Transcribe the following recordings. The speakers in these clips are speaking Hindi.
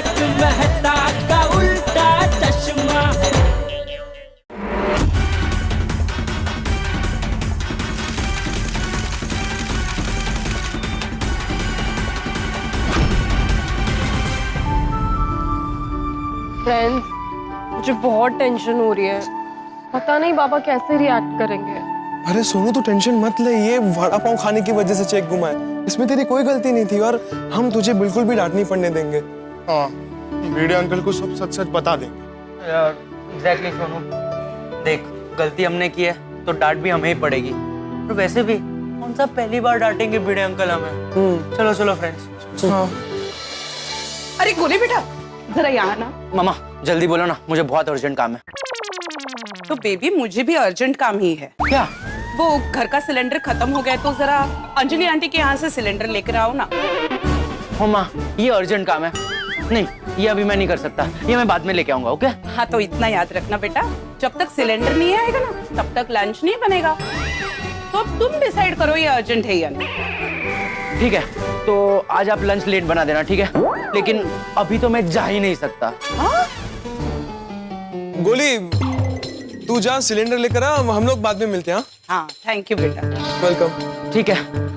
तारक मेहता का उल्टा चश्मा। फ्रेंड्स, मुझे बहुत टेंशन हो रही है। पता नहीं बाबा कैसे रिएक्ट करेंगे। अरे सोनू तू टेंशन मत ले, ये वड़ा पाव खाने की वजह से चेक गुमा है, इसमें तेरी कोई गलती नहीं थी और हम तुझे बिल्कुल भी डांट नहीं पड़ने देंगे। हाँ, भिड़े अंकल को सब सच सच बता दे। यार एग्जैक्टली सोनू, देख गलती हमने की है तो डांट भी हमें ही पड़ेगी। और वैसे भी कौन सा पहली बार डांटेंगे भिड़े अंकल हमें। चलो चलो फ्रेंड्स। हाँ। अरे गोले बेटा जरा यहाँ ना। मामा जल्दी बोलो ना, मुझे बहुत अर्जेंट काम है। तो बेबी मुझे भी अर्जेंट काम ही है। क्या? वो घर का सिलेंडर खत्म हो गया तो जरा अंजलि आंटी के यहाँ से सिलेंडर लेकर आओ ना। हो माँ, ये अर्जेंट काम है। नहीं, ये अभी मैं नहीं कर सकता, ये मैं बाद में लेके आऊंगा। ओके? हाँ तो इतना याद रखना बेटा, जब तक सिलेंडर नहीं आएगा ना तब तक लंच नहीं बनेगा। तो अब तुम डिसाइड करो ये अर्जेंट है या नहीं। ठीक है, तो आज आप लंच लेट बना देना, ठीक है? लेकिन अभी तो मैं जा ही नहीं सकता। हाँ? गोली तू जा सिलेंडर लेकर आ, हम लोग बाद में मिलते हैं। हाँ थैंक यू बेटा। वेलकम। ठीक है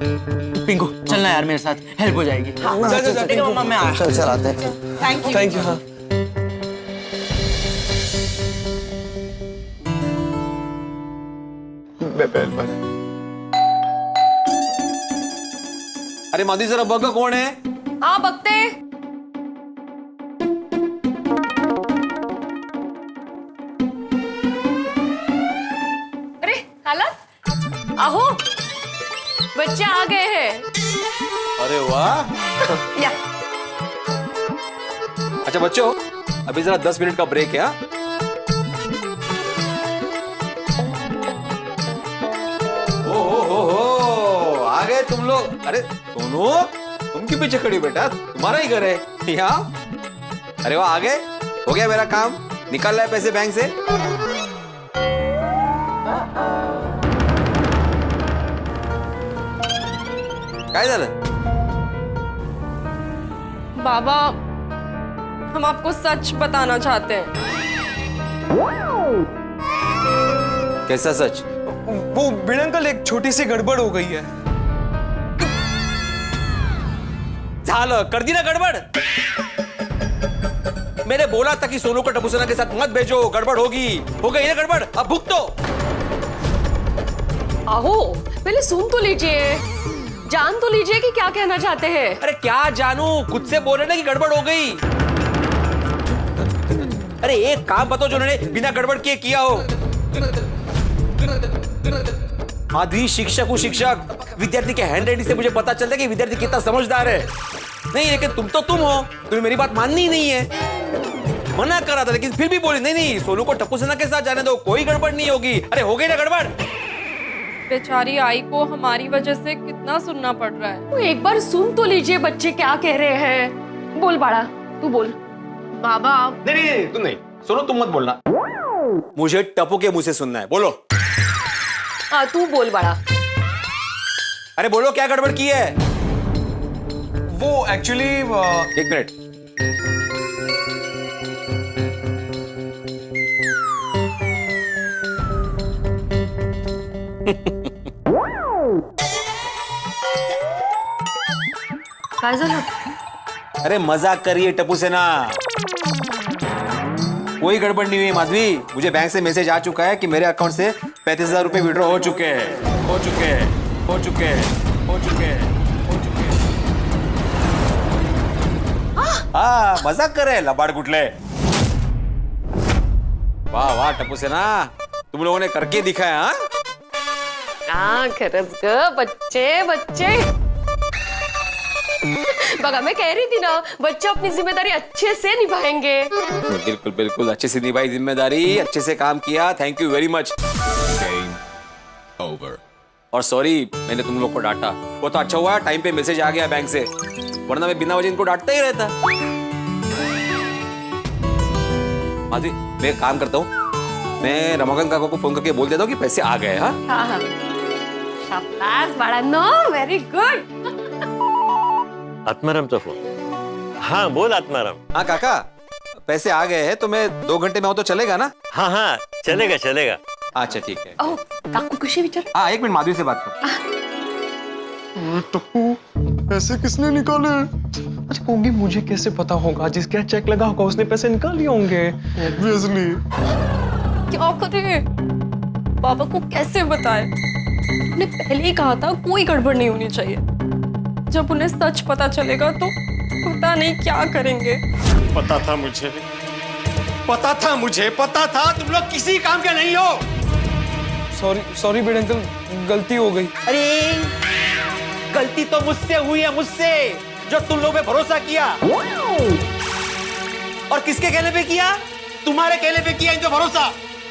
पिंकू, चलना यार मेरे साथ, हेल्प हो जाएगी। चल ठीक है मामा, मैं आया। चल आते हैं। Thank you. Thank you. हाँ अरे माधवी जरा बघ कोण आहे? हाँ बकते। अरे हालत आहो, बच्चे आ गए हैं। अरे वाह। या अच्छा बच्चों, अभी जरा 10 मिनट का ब्रेक है। हाँ? हो आ गए तुम लोग। अरे सोनू, तुम क्यों पीछे खड़ी हो बेटा? तुम्हारा ही घर है यहाँ। अरे वाह, आ गए। हो गया मेरा काम, निकाल लाए पैसे बैंक से। काय झालं? बाबा, हम आपको सच बताना चाहते हैं। कैसा सच? वो भिड़े अंकल, एक छोटी सी गड़बड़ हो गई है। झालं, कर दी ना गड़बड़। मैंने बोला था कि सोनू को टपुसना के साथ मत भेजो, गड़बड़ होगी। हो गई ना गड़बड़, अब भुगतो। आहो, पहले सुन तो लीजिए, जान तो लीजिए कि क्या कहना चाहते हैं। अरे क्या जानू, खुद से बोल रहे ना कि गड़बड़ हो गई। अरे एक काम बताओ जो उन्होंने बिना गड़बड़ किए किया हो। माधवी, शिक्षक हूँ शिक्षक। विद्यार्थी के हैंडराइटिंग से मुझे पता चलता है कि विद्यार्थी कितना समझदार है। नहीं, लेकिन तुम तो तुम हो, तुम्हें मेरी बात माननी ही नहीं है। मना करा था लेकिन फिर भी बोली नहीं नहीं, सोनू को टप्पू सेना के साथ जाने दो, कोई गड़बड़ नहीं होगी। अरे हो गई ना गड़बड़। बेचारी आई को हमारी वजह से कितना सुनना पड़ रहा है। तो एक बार सुन तो लीजिए बच्चे क्या कह रहे हैं। बोल बाड़ा, तू बोल। बाबा नहीं नहीं तुम नहीं, सोनू तुम मत बोलना, मुझे टप्पू के मुंह से सुनना है। बोलो। हाँ तू बोल बाड़ा। अरे बोलो, क्या गड़बड़ की है? वो एक्चुअली एक मिनट। काय झालं? अरे मजाक करिए टप्पू सेना, कोई गड़बड़ नहीं हुई माधवी। मुझे बैंक से मैसेज आ चुका है कि मेरे अकाउंट से 35,000 रुपए विड्रॉ हो चुके हैं। हो चुके हैं, हो चुके हैं, हो चुके हैं, हो चुके हैं। हाँ मजाक कर रहे लबाड़ गुटले। वाह वाह टप्पू सेना, तुम लोगों ने करके दिखाया। हाँ खरंच ग, बच्चे बच्चे। बघा मैं कह रही थी ना, बच्चे अपनी जिम्मेदारी अच्छे से निभाएंगे। बिल्कुल बिल्कुल, अच्छे से निभाई जिम्मेदारी, अच्छे से काम किया। Thank you very much. Over. और सॉरी मैंने तुम लोग को डांटा, वो तो अच्छा हुआ टाइम पे मैसेज आ गया बैंक से, वरना मैं बिना वजह इनको डांटता ही रहता। माधवी मैं एक काम करता हूँ, मैं रमाकांत काका को फोन करके बोल देता हूँ कि पैसे आ गए। हाँ हाँ, शाबाश बाळांनो, वेरी गुड। आत्मारामचा फोन? हाँ बोल आत्माराम। हाँ काका, पैसे आ गए हैं तो मैं 2 घंटे में हो तो चलेगा ना? हाँ हाँ चलेगा चलेगा। अच्छा ठीक है। अहो काकू कशी विचार हाँ 1 मिनट, माधुरी से बात कर। टप्पू पैसे किसने निकाले? अच्छा होगी, मुझे कैसे पता होगा? जिसके यहाँ चेक लगा होगा उसने पैसे निकाल लिए होंगे। ऑब्वियसली। क्या करे, बाबा को कैसे बताए? उन्हें पहले ही कहा था कोई गड़बड़ नहीं होनी चाहिए। जब उन्हें सच पता चलेगा तो पता नहीं क्या करेंगे। पता था मुझे, पता था मुझे, पता था तुम लोग किसी काम के नहीं हो। सॉरी बेटे अंकल, गलती हो गई। अरे गलती तो मुझसे हुई है, मुझसे, जो तुम लोगों पे भरोसा किया। और किसके कहने पे किया? तुम्हारे कहने पे किया इनको भरोसा।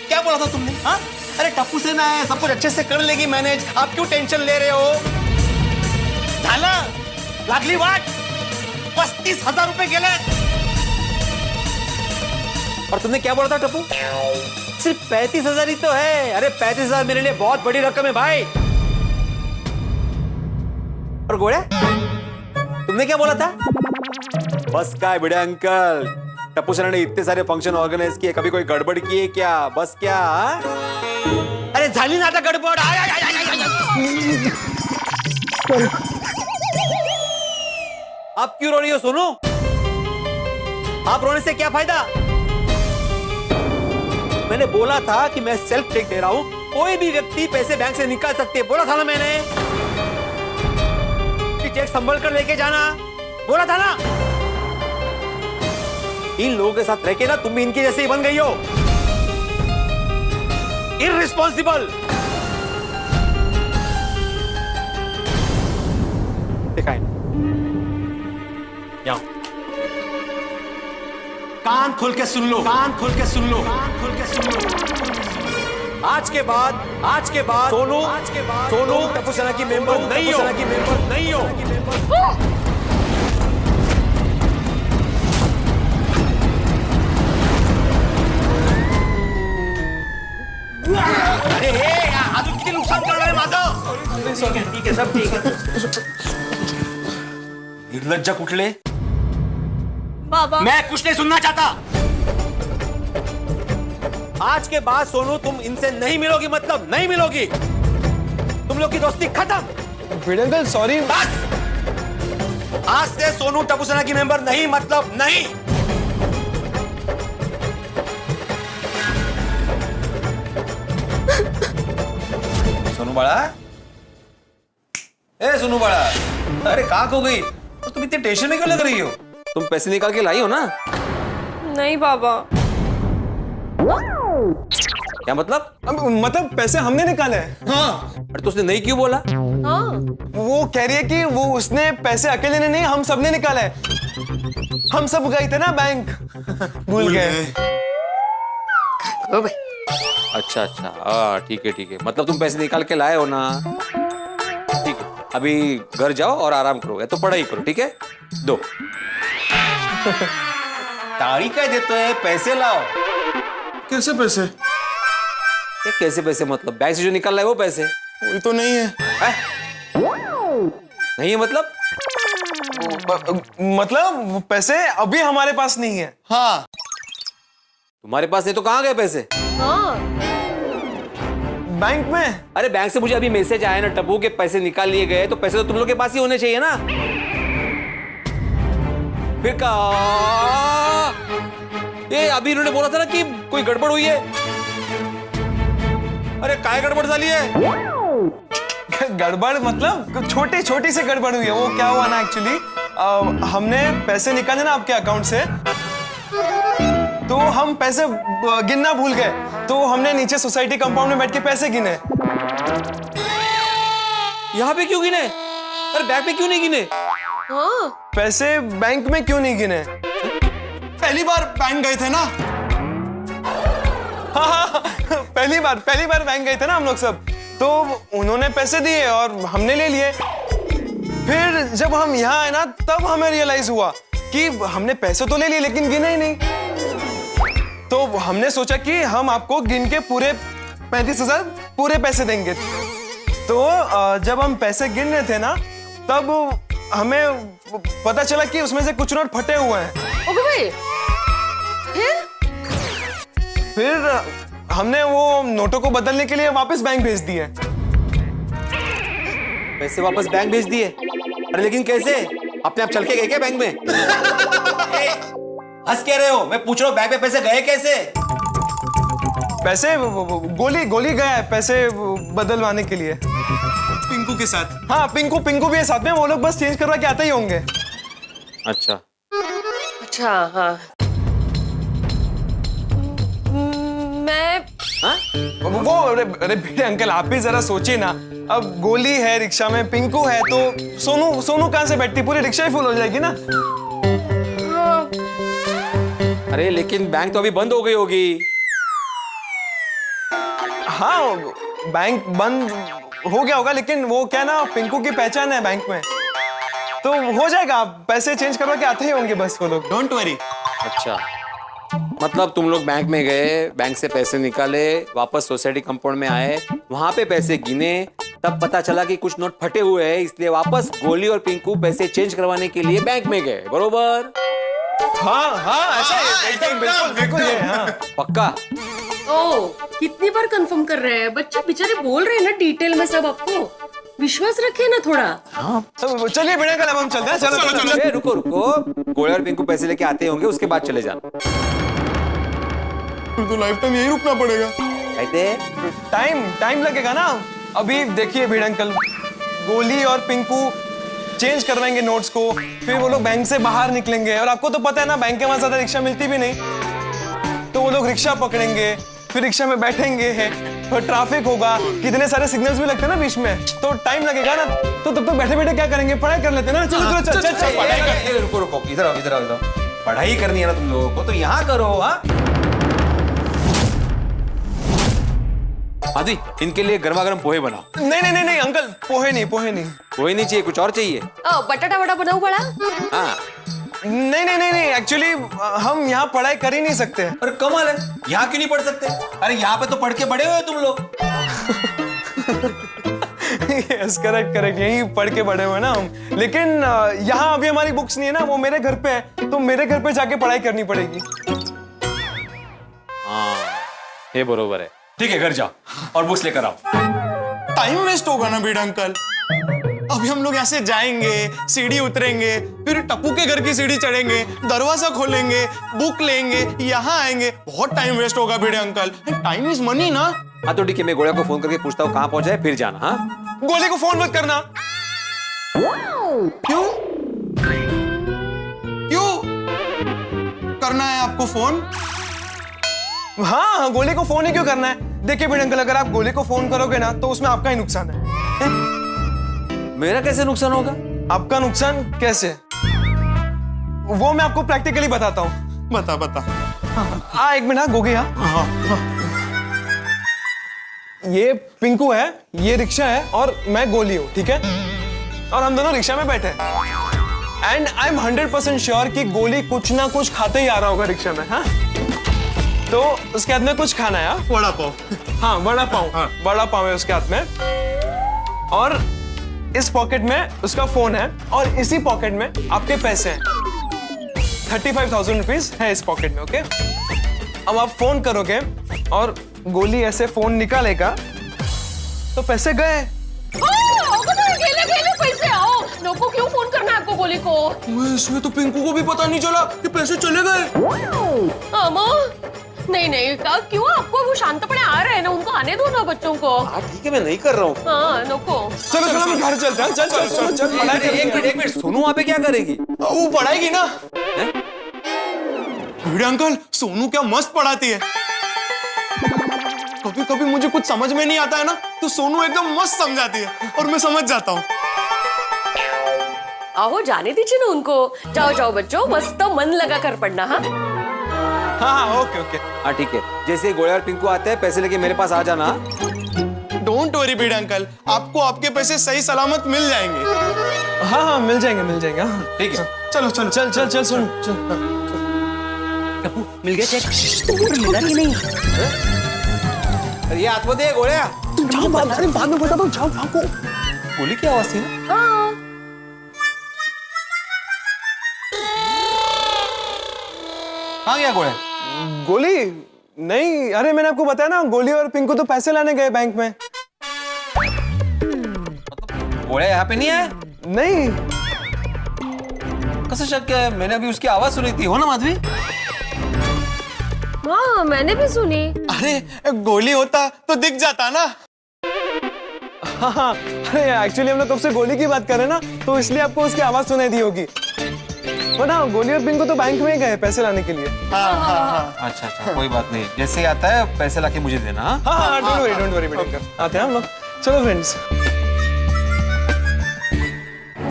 क्या बोला था तुमने? हाँ? अरे टप्पू से ना है, सब कुछ अच्छे से कर लेगी मैनेज, आप क्यों टेंशन ले रहे हो? झाला लागली वाट, 35,000 रुपए गेले। और तुमने क्या बोला था टप्पू? सिर्फ 35,000 ही तो है। अरे 35,000 मेरे लिए बहुत बड़ी रकम है भाई। और गोड़े, तुमने क्या बोला था? बस का है बड़े अंकल, टप्पू सर ने इतने सारे फंक्शन ऑर्गेनाइज किए, कभी कोई गड़बड़ की है क्या? बस क्या? अरे झाली ना था गड़बड़। आय, आय, आय, आय, आय, आय। आप क्यों रो रही हो सोनू? आप रोने से क्या फायदा? मैंने बोला था कि मैं सेल्फ चेक दे रहा हूं, कोई भी व्यक्ति पैसे बैंक से निकाल सकते हैं। बोला था ना मैंने कि चेक संभल कर लेके जाना, बोला था ना। इन लोगों के साथ रह के ना तुम भी इनके जैसे ही बन गई हो, इररिस्पॉन्सिबल। दिखाएं यहाँ, कान खोल के सुन लो, कान खोल के सुन लो, कान खोल के सुन लो। आज के बाद सोनू टप्पू सेना की मेंबर नहीं हो, की मेंबर नहीं हो। अरे अजून किती नुकसान करणार आहे माझं? ठीक आहे सब ठीक आहे। निर्लज्ज कुठले? बाबा मैं कुछ नहीं सुनना चाहता। आज के बाद सोनू तुम इनसे नहीं मिलोगी, मतलब नहीं मिलोगी। तुम लोग की दोस्ती खत्म। बेटे अंकल सॉरी। बस आज से सोनू टप्पू सेना की मेंबर नहीं, मतलब नहीं। सोनू बाळा, ए सोनू बाळा, अरे कहाँ खो गई? और तुम इतने टेंशन में क्यों लग रही हो? तुम पैसे निकाल के लाई हो ना? नहीं बाबा। क्या मतलब? मतलब पैसे हमने निकाले हैं। हाँ। अरे तो उसने नहीं क्यों बोला? हाँ वो कह रही है कि वो उसने पैसे अकेले ने नहीं, हम सबने निकाले हैं। हम सब गए थे ना बैंक, भूल गए। अच्छा अच्छा, हाँ ठीक है। मतलब तुम पैसे निकाल के लाए हो ना? ठीक है, अभी घर जाओ और आराम करो, या तो पढ़ाई करो, ठीक है? दो। ताड़ी क्या देते है? पैसे लाओ। कैसे पैसे? ये कैसे पैसे मतलब? बैंक से जो निकाल रहा है वो पैसे? वही तो नहीं है। नहीं है मतलब? मतलब पैसे अभी हमारे पास नहीं है। हाँ तुम्हारे पास नहीं तो कहाँ गए पैसे? हाँ बैंक में। अरे बैंक से मुझे अभी मैसेज आया ना टप्पू के पैसे निकाल लिए गए, तो पैसे तो तुम लोग के पास ही होने चाहिए ना। फिर कहा ये अभी इन्होंने बोला था ना कि कोई गड़बड़ हुई है। अरे काय गड़बड़ झाली है? गड़बड़ मतलब छोटी छोटी से गड़बड़ हुई है। वो क्या हुआ ना, एक्चुअली हमने पैसे निकाले ना आपके अकाउंट से, तो हम पैसे गिनना भूल गए, तो हमने नीचे सोसाइटी कंपाउंड में बैठ के पैसे गिने। यहाँ पे क्यों गिने? अरे बैंक में क्यों नहीं गिने? हाँ पैसे बैंक में क्यों नहीं गिने? पहली बार बैंक गए थे ना। हाँ, पहली बार बैंक गए थे ना हम लोग सब, तो उन्होंने पैसे दिए और हमने ले लिए। फिर जब हम यहाँ आए ना, तब हमें रियलाइज हुआ कि हमने पैसे तो ले लिए लेकिन गिने ही नहीं। तो हमने सोचा कि हम आपको गिन के पूरे 35,000 पूरे पैसे देंगे। तो जब हम पैसे गिन रहे थे ना, तब हमें पता चला कि उसमें से कुछ नोट फटे हुए हैं। ओके भाई, फिर हमने वो नोटों को बदलने के लिए वापस बैंक भेज दिए। पैसे वापस बैंक भेज दिए? अरे लेकिन कैसे? अपने आप चल के गए क्या बैंक में? ए, हंस क्या रहे हो? मैं पूछ रहा हूँ बैंक में पैसे गए कैसे? पैसे गोली गया है पैसे बदलवाने के लिए पिंकू के साथ। हाँ, पिंकू भी है साथ में। वो लोग बस चेंज करवा के आते ही होंगे। अच्छा, अच्छा हाँ। मैं वो अरे भिड़े अंकल, आप भी जरा सोचिए ना। अब गोली है रिक्शा में, पिंकू है, तो सोनू कहाँ से बैठती? पूरी रिक्शा ही फुल हो जाएगी ना। हाँ, अरे लेकिन बैंक तो अभी बंद हो गई होगी। हाँ, बैंक बंद हो गया होगा, लेकिन वो क्या ना, पिंकू की पहचान है बैंक में, तो हो जाएगा। पैसे चेंज करवा के आते ही होंगे बस वो लोग। Don't worry. अच्छा, मतलब तुम लोग बैंक में गए, बैंक से पैसे निकाले, वापस सोसाइटी कंपाउंड में आए, वहां पे पैसे गिने, तब पता चला कि कुछ नोट फटे हुए हैं, इसलिए वापस गोली और पिंकू पैसे चेंज करवाने के लिए बैंक में गए, बरोबर? हाँ, ऐसा ही, एकदम बिल्कुल ये, हाँ। पक्का? ओ, कितनी बार कंफर्म कर रहे हैं? बच्चे बेचारे बोल रहे हैं ना डिटेल में सब। आपको विश्वास रखे ना थोड़ा। तो चलिए भिड़े अंकल, अब हम चलते हैं। चलो। ए, रुको गोली और पिंकू पैसे लेके आते होंगे, उसके बाद चले जाना। तो लाइफ टाइम यही रुकना पड़ेगा। कहते टाइम लगेगा ना। अभी देखिए भिड़े अंकल, गोली और पिंकू चेंज करवाएंगे नोट्स को, फिर वो लोग बैंक से बाहर निकलेंगे, और आपको तो पता है ना, बैंक के वहां ज्यादा रिक्शा मिलती भी नहीं, तो वो लोग रिक्शा पकड़ेंगे, फिर रिक्शा में बैठेंगे हैं, और ट्रैफिक होगा, कितने सारे सिग्नल्स भी लगते हैं ना बीच में, तो टाइम लगेगा ना। तो तब तक बैठे क्या करेंगे? पढ़ाई कर लेते हैं ना। चलो पढ़ाई करते। रुको, इधर आओ। पढ़ाई करनी है ना तुम लोगों को, तो यहाँ करो। हाँ, आदि इनके लिए गर्मा गर्म पोहे बनाओ। नहीं अंकल, पोहे नहीं। पोहे नहीं चाहिए, कुछ और चाहिए? बटाटा वड़ा बनाओ बड़ा। हाँ। नहीं, एक्चुअली हम यहाँ पढ़ाई कर ही नहीं सकते। अरे कमाल है, यहाँ क्यों नहीं पढ़ सकते? अरे यहाँ पे तो पढ़ के बड़े हुए तुम लोग। यस, करेक्ट, यहीं पढ़ के बड़े हुए ना हम, लेकिन यहाँ अभी हमारी बुक्स नहीं है ना, वो मेरे घर पे है, तो मेरे घर पे जाके पढ़ाई करनी पड़ेगी। हाँ, ये बरोबर है। ठीक है, घर जाओ और बुक्स लेकर आओ। टाइम वेस्ट होगा ना भिड़ा अंकल। अभी हम लोग ऐसे जाएंगे, सीढ़ी उतरेंगे, फिर टप्पू के घर की सीढ़ी चढ़ेंगे, दरवाजा खोलेंगे, बुक लेंगे, यहाँ आएंगे, बहुत टाइम वेस्ट होगा भिड़े अंकल। टाइम इज मनी ना। हाँ तो ठीक है, मैं गोलिया को फोन करके पूछता हूँ कहाँ पहुंचा है, फिर जाना। हाँ, गोली को फोन मत करना। क्यों करना है आपको फोन? हाँ, गोली को फोन ही क्यों करना है? देखिए भिड़े अंकल, अगर आप गोली को फोन करोगे ना, तो उसमें आपका ही नुकसान है। मेरा कैसे नुकसान होगा? आपका नुकसान कैसे? वो मैं आपको प्रैक्टिकली बताता हूँ। बता। एक मिनट, गोगी। ये पिंकू है, ये रिक्शा है, और मैं गोली हूँ, ठीक है? और हम दोनों रिक्शा में बैठे हैं, एंड आई एम 100% श्योर कि गोली कुछ ना कुछ खाते ही आ रहा होगा रिक्शा में। हाँ, तो उसके हाथ में कुछ खाना है। वड़ा पाव। हाँ, वड़ा पाव है उसके हाथ में, और इस पॉकेट में उसका फोन है, और इसी पॉकेट में आपके पैसे हैं। 35,000 रुपीज है इस पॉकेट में। ओके, अब आप फोन करोगे और गोली ऐसे फोन निकालेगा तो पैसे गए। पैसे आओ। लोगों क्यों फोन करना है आपको गोली को? इसमें तो पिंकू को भी पता नहीं चला कि पैसे चले गए। नहीं, क्यों? आपको वो शांतपणे आ रहे हैं ना, उनको आने दो ना बच्चों को। हाँ ठीक है, मैं नहीं कर रहा हूँ। हाँ, नको। चलो हम घर चलते हैं। चल। एक मिनट, सोनू वहाँ पे क्या करेगी? वो पढ़ाएगी ना। भिड़े अंकल, सोनू क्या मस्त पढ़ाती है। कभी मुझे कुछ समझ में नहीं आता है ना, तो सोनू एकदम मस्त समझाती है, और मैं समझ जाता हूँ। आओ, जाने दीजिए ना उनको। जाओ बच्चों, मस्त मन लगा कर पढ़ना। हाँ, ओके। हाँ ठीक है, जैसे गोलिया और पिंकू आते हैं, पैसे लेके मेरे पास आ जाना। डोंट वरी भिड़े अंकल, आपको आपके पैसे सही सलामत मिल जाएंगे। हाँ, मिल जाएंगे। हाँ, ठीक है, चलो। चल सुन। मिल गया चेक? मिला कि नहीं? अरे ये हाथ में दे गोलिया। तुम जाओ, बाद में बता दो। जाओ। गोली की आवाज थी ना? कहाँ गया गोले? गोली नहीं, अरे मैंने आपको बताया ना, गोली और पिंकू तो पैसे लाने गए बैंक में। गोले यहाँ पे नहीं है? नहीं। कैसे शक है? मैंने अभी उसकी आवाज सुनी थी, हो ना माधवी? हाँ मैंने भी सुनी। अरे गोली होता तो दिख जाता ना। हाँ, अरे एक्चुअली हम लोग कब से गोली की बात कर रहे हैं ना, तो इसलिए आपको उसकी आवाज सुनाई दी होगी। वो ना गोली और पिंकू तो बैंक में गए पैसे लाने के लिए। अच्छा अच्छा, कोई बात नहीं, जैसे ही आता है पैसे लाके मुझे देना। हाँ हाँ, डोंट वरी बेटा, आते हैं हम लोग। चलो फ्रेंड्स।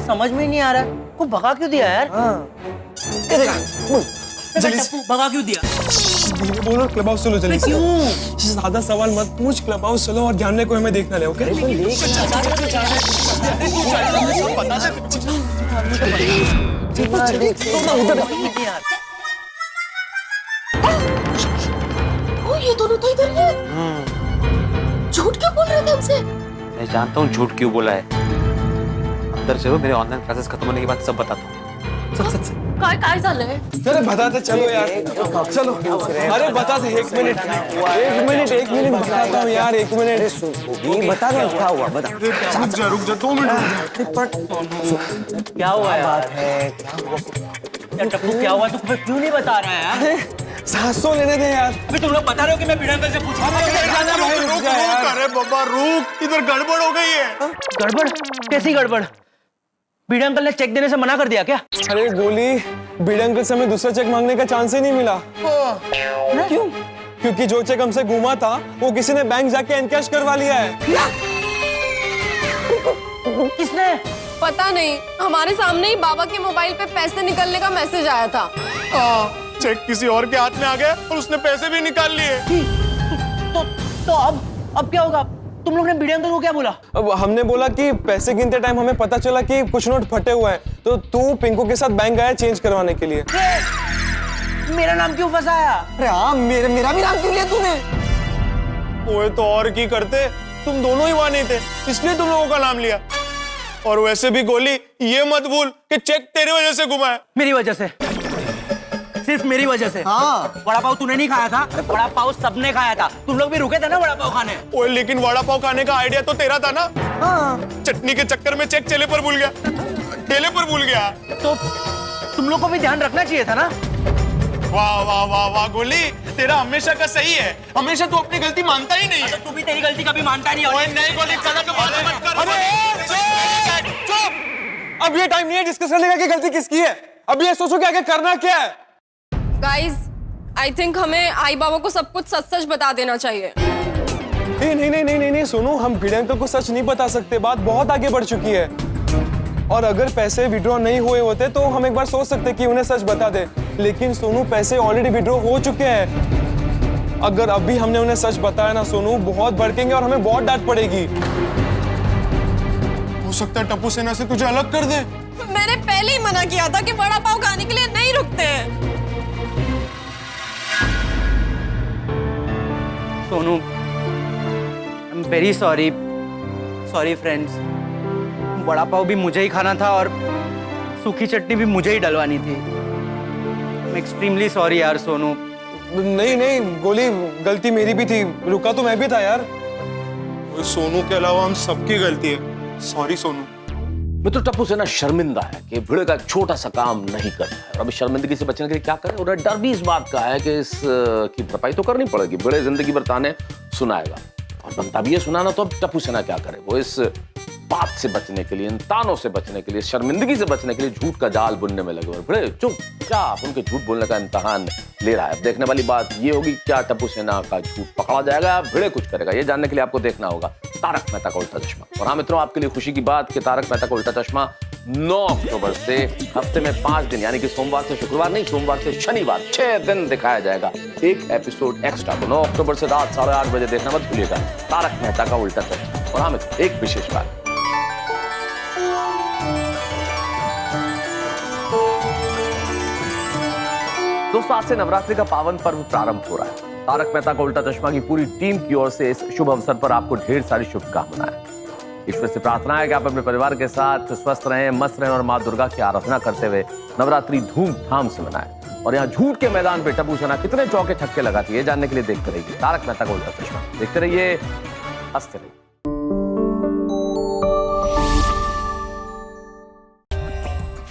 समझ में नहीं आ रहा को भगा क्यों दिया यार? भगा क्यों दिया? बोलो क्लब हाउस चलो जल्दी। क्यों? ज्यादा सवाल मत पूछ, क्लब हाउस चलो और ध्यान को हमें देखना ले, ओके? ओ ये दोनों तो इधर ही है। झूठ क्यों बोल रहे थे हमसे? मैं जानता हूँ झूठ क्यों बोला है। अंदर चलो, मेरे ऑनलाइन क्लासेस खत्म होने के बाद सब बताता हूँ। सच। काय झालंय? अरे बताते चलो यार, चलो। अरे बताते, एक मिनट बताता हूँ यार, एक मिनट। बता दो क्या हुआ, बता। रुक जा 2 मिनट। क्या हुआ यार? यार टप्पू क्या हुआ? तू क्यों नहीं बता रहा है यार? सांस तो लेने दे यार। अभी तुम लोग बता रहे हो कि मैं भिड़े अंकल से पूछा। अरे बाबा रुक, इधर गड़बड़ हो गई है। गड़बड़? कैसी गड़बड़? भिड़े अंकल ने चेक देने से मना कर दिया क्या? अरे गोली, भिड़े अंकल से हमें दूसरा चेक मांगने का चांस ही नहीं मिला। क्यों? क्योंकि जो चेक हमसे घूमा था वो किसी ने बैंक जाके एनकैश करवा लिया है। किसने? पता नहीं, हमारे सामने ही बाबा के मोबाइल पे पैसे निकलने का मैसेज आया था। चेक किसी और के हाथ में आ गया और उसने पैसे भी निकाल लिए। तो अब क्या होगा? तुम लोग ने भिड़े अंकल को क्या बोला? अब हमने बोला कि पैसे गिनते टाइम हमें पता चला कि कुछ नोट फटे हुए हैं, तो तू पिंकू के साथ बैंक गया चेंज करवाने के लिए। मेरा नाम क्यों फंसाया? अरे हाँ, मेरा भी नाम क्यों लिया तूने? ओए तो और की करते, तुम दोनों ही वहां नहीं थे, इसलिए तुम लोगों का नाम लिया। और वैसे भी गोली, ये मत भूल कि चेक तेरी वजह से घुमा है। मेरी वजह से? सिर्फ मेरी वजह से? हाँ। वड़ा पाव तूने नहीं खाया था? वड़ा पाव सबने खाया था। तुम लोग भी रुके थे ना वड़ा पाव खाने? ओए लेकिन वड़ा पाव खाने का आइडिया तो तेरा था ना। हाँ। चटनी के चक्कर में चेक ठेले पर भूल गया। तो तुम लोग को भी ध्यान रखना चाहिए था ना। वाह वाह वाह वाह गोली, तेरा हमेशा का सही है। हमेशा तू अपनी गलती मानता ही नहीं है। तू भी तेरी गलती कभी मानता नहीं। ओए नहीं गोली, चला तो बात मत कर। अरे चुप! अब ये टाइम नहीं है डिस्कस करने का कि गलती किसकी है। अब ये सोचो कि आगे करना क्या है। गाइस, आई थिंक हमें आई बाबा को सब कुछ सच सच बता देना चाहिए। नहीं सोनू, हम भिड़े अंकल को सच नहीं बता सकते, बात बहुत आगे बढ़ चुकी है। और अगर पैसे विड्रॉ नहीं हुए होते तो हम एक बार सोच सकते कि उन्हें सच बता दे, लेकिन सोनू पैसे ऑलरेडी विड्रॉ हो चुके हैं। अगर अभी हमने उन्हें सच बताया ना सोनू, बहुत भड़केंगे और हमें बहुत डांट पड़ेगी। हो सकता है टप्पू सेना से तुझे अलग कर दे। मैंने पहले ही मना किया था कि वड़ा पाव खाने के लिए नहीं रुकते हैं। Sonu, I am very sorry friends. Vada pav भी मुझे ही खाना था और सूखी चटनी भी मुझे ही डलवानी थी। आई एम एक्सट्रीमली सॉरी यार सोनू। नहीं गोली, गलती मेरी भी थी, रुका तो मैं भी था यार। सोनू के अलावा हम सबकी गलती है। सॉरी सोनू। मित्र टप्पू सेना शर्मिंदा है कि भिड़े का एक छोटा सा काम नहीं कर रहा है, और अभी शर्मिंदगी से बचने के लिए क्या करें। और डर भी इस बात का है कि इस की भरपाई तो करनी पड़ेगी। भिड़े जिंदगी भर ताने सुनाएगा और बनता भी है सुनाना, तो अब टप्पू सेना क्या करे। वो इस बात से बचने के लिए, इन तानों से बचने के लिए, शर्मिंदगी से बचने के लिए झूठ का जाल बुनने में लगे। और भिड़े चुपचाप उनके झूठ बोलने का इम्तिहान ले रहा है। अब देखने वाली बात ये होगी क्या टप्पू सेना का झूठ पकड़ा जाएगा, भिड़े कुछ करेगा। ये जानने के लिए आपको देखना होगा तारक मेहता का उल्टा चश्मा। और हाँ मित्रों, आपके लिए खुशी की बात कि तारक मेहता का उल्टा चश्मा 9 अक्टूबर से हफ्ते में 5 दिन, यानी कि सोमवार से शुक्रवार नहीं, सोमवार से शनिवार 6 दिन दिखाया जाएगा। एक एपिसोड एक्स्ट्रा। तो 9 अक्टूबर से रात 8:30 बजे देखना मत भूलिएगा तारक मेहता का उल्टा चश्मा। और हाँ मित्रों, एक विशेष बात, दोस्तों आज से नवरात्रि का पावन पर्व प्रारंभ हो रहा है। तारक मेहता का उल्टा चश्मा की पूरी टीम की ओर से इस शुभ अवसर पर आपको ढेर सारी शुभकामनाएं। ईश्वर से प्रार्थना है कि आप अपने परिवार के साथ स्वस्थ रहें, मस्त रहें और मां दुर्गा की आराधना करते हुए नवरात्रि धूमधाम से मनाएं। और यहाँ झूठ के मैदान पे टपू सेना कितने चौके छक्के लगाती है जानने के लिए देखते रहिए तारक मेहता का उल्टा चश्मा। देखते रहिए, हंसते रहिए।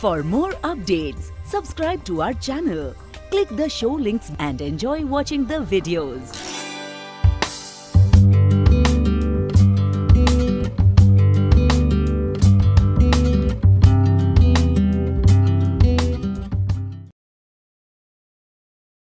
For more updates, subscribe to our channel, click the show links and enjoy watching the videos.